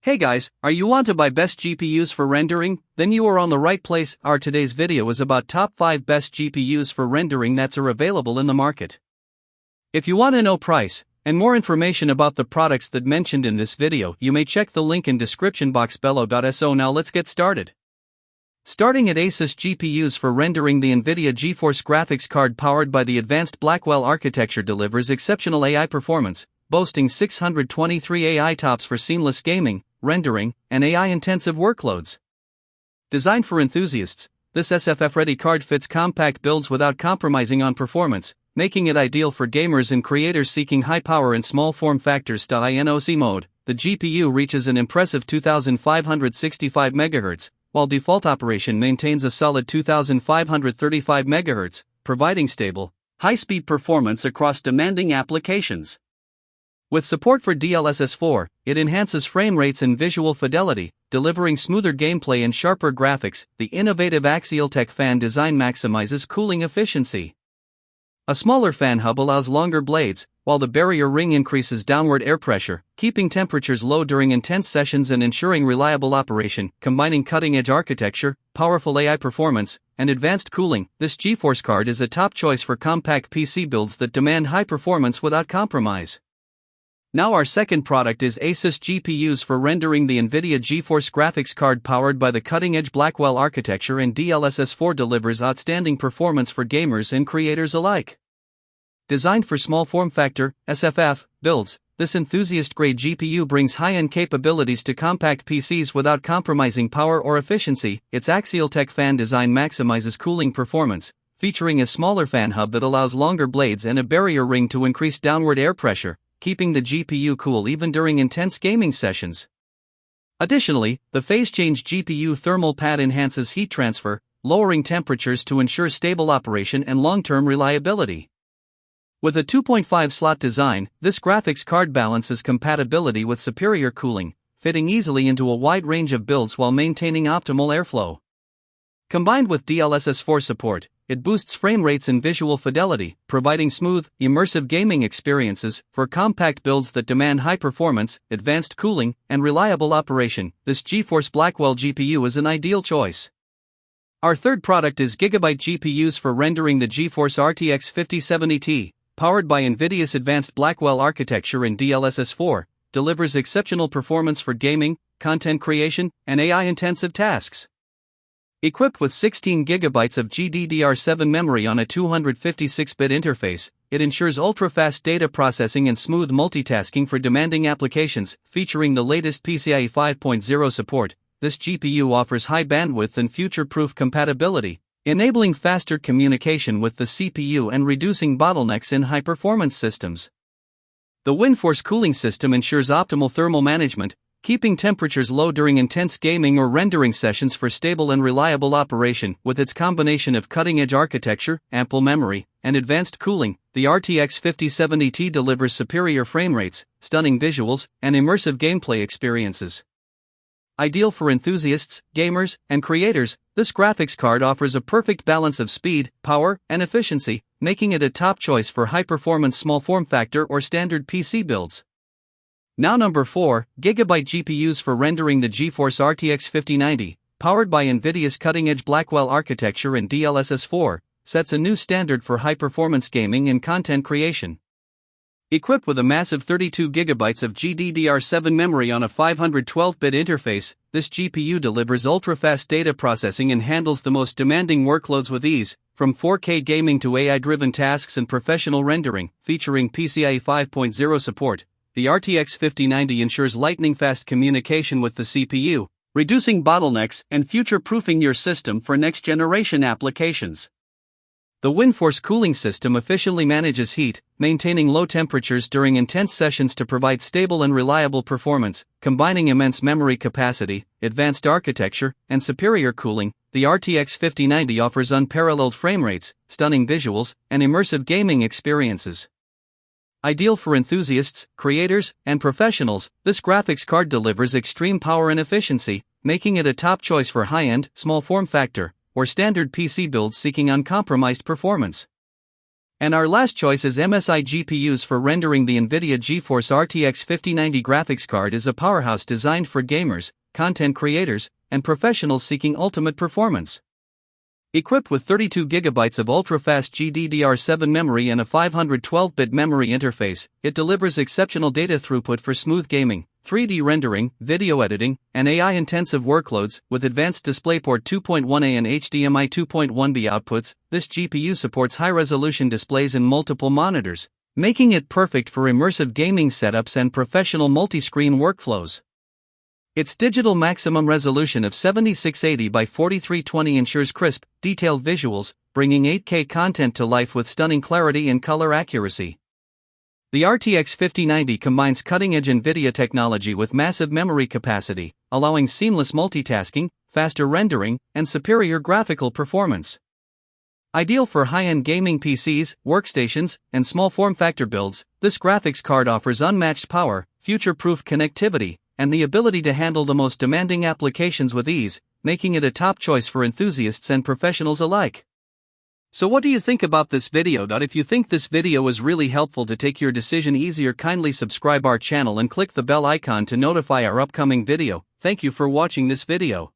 Hey guys, are you want to buy best GPUs for rendering? Then you are on the right place. Our today's video is about top 5 best GPUs for rendering that are available in the market. If you want to know price and more information about the products that mentioned in this video, you may check the link in description box below. So now let's get started. Starting at ASUS GPUs for rendering, the NVIDIA GeForce graphics card powered by the advanced Blackwell architecture delivers exceptional AI performance, boasting 623 AI TOPS for seamless gaming, rendering, and AI-intensive workloads. Designed for enthusiasts, this SFF-ready card fits compact builds without compromising on performance, making it ideal for gamers and creators seeking high power in small form factors. INOC mode, the GPU reaches an impressive 2565 MHz, while default operation maintains a solid 2535 MHz, providing stable, high-speed performance across demanding applications. With support for DLSS 4, it enhances frame rates and visual fidelity, delivering smoother gameplay and sharper graphics. The innovative Axial Tech fan design maximizes cooling efficiency. A smaller fan hub allows longer blades, while the barrier ring increases downward air pressure, keeping temperatures low during intense sessions and ensuring reliable operation. Combining cutting-edge architecture, powerful AI performance, and advanced cooling, this GeForce card is a top choice for compact PC builds that demand high performance without compromise. Now our second product is ASUS GPUs for rendering. The NVIDIA GeForce graphics card powered by the cutting-edge Blackwell architecture and DLSS 4 delivers outstanding performance for gamers and creators alike. Designed for small form factor (SFF) builds, this enthusiast-grade GPU brings high-end capabilities to compact PCs without compromising power or efficiency. Its Axial Tech fan design maximizes cooling performance, featuring a smaller fan hub that allows longer blades and a barrier ring to increase downward air pressure, keeping the GPU cool even during intense gaming sessions. Additionally, the phase-change GPU thermal pad enhances heat transfer, lowering temperatures to ensure stable operation and long-term reliability. With a 2.5-slot design, this graphics card balances compatibility with superior cooling, fitting easily into a wide range of builds while maintaining optimal airflow. Combined with DLSS 4 support, it boosts frame rates and visual fidelity, providing smooth, immersive gaming experiences for compact builds that demand high performance, advanced cooling, and reliable operation. This GeForce Blackwell GPU is an ideal choice. Our third product is Gigabyte GPUs for rendering. The GeForce RTX 5070 Ti, powered by NVIDIA's advanced Blackwell architecture and DLSS 4, delivers exceptional performance for gaming, content creation, and AI-intensive tasks. Equipped with 16 GB of GDDR7 memory on a 256-bit interface, it ensures ultra-fast data processing and smooth multitasking for demanding applications. Featuring the latest PCIe 5.0 support, this GPU offers high bandwidth and future-proof compatibility, enabling faster communication with the CPU and reducing bottlenecks in high-performance systems. The WindForce cooling system ensures optimal thermal management, keeping temperatures low during intense gaming or rendering sessions for stable and reliable operation. With its combination of cutting-edge architecture, ample memory, and advanced cooling, the RTX 5070 Ti delivers superior frame rates, stunning visuals, and immersive gameplay experiences. Ideal for enthusiasts, gamers, and creators, this graphics card offers a perfect balance of speed, power, and efficiency, making it a top choice for high-performance small form factor or standard PC builds. Now number 4, Gigabyte GPUs for rendering. The GeForce RTX 5090, powered by NVIDIA's cutting-edge Blackwell architecture and DLSS 4, sets a new standard for high-performance gaming and content creation. Equipped with a massive 32 GB of GDDR7 memory on a 512-bit interface, this GPU delivers ultra-fast data processing and handles the most demanding workloads with ease, from 4K gaming to AI-driven tasks and professional rendering. Featuring PCIe 5.0 support, the RTX 5090 ensures lightning-fast communication with the CPU, reducing bottlenecks and future-proofing your system for next-generation applications. The WindForce cooling system efficiently manages heat, maintaining low temperatures during intense sessions to provide stable and reliable performance. Combining immense memory capacity, advanced architecture, and superior cooling, the RTX 5090 offers unparalleled frame rates, stunning visuals, and immersive gaming experiences. Ideal for enthusiasts, creators, and professionals, this graphics card delivers extreme power and efficiency, making it a top choice for high-end, small form factor, or standard PC builds seeking uncompromised performance. And our last choice is MSI GPUs for rendering. The NVIDIA GeForce RTX 5090 graphics card is a powerhouse designed for gamers, content creators, and professionals seeking ultimate performance. Equipped with 32 GB of ultra-fast GDDR7 memory and a 512-bit memory interface, it delivers exceptional data throughput for smooth gaming, 3D rendering, video editing, and AI-intensive workloads. With advanced DisplayPort 2.1a and HDMI 2.1b outputs, this GPU supports high-resolution displays and multiple monitors, making it perfect for immersive gaming setups and professional multi-screen workflows. Its digital maximum resolution of 7680 by 4320 ensures crisp, detailed visuals, bringing 8K content to life with stunning clarity and color accuracy. The RTX 5090 combines cutting-edge NVIDIA technology with massive memory capacity, allowing seamless multitasking, faster rendering, and superior graphical performance. Ideal for high-end gaming PCs, workstations, and small form-factor builds, this graphics card offers unmatched power, future-proof connectivity, and the ability to handle the most demanding applications with ease, making it a top choice for enthusiasts and professionals alike. So what do you think about this video? If you think this video was really helpful to take your decision easier, kindly subscribe our channel and click the bell icon to notify our upcoming video. Thank you for watching this video.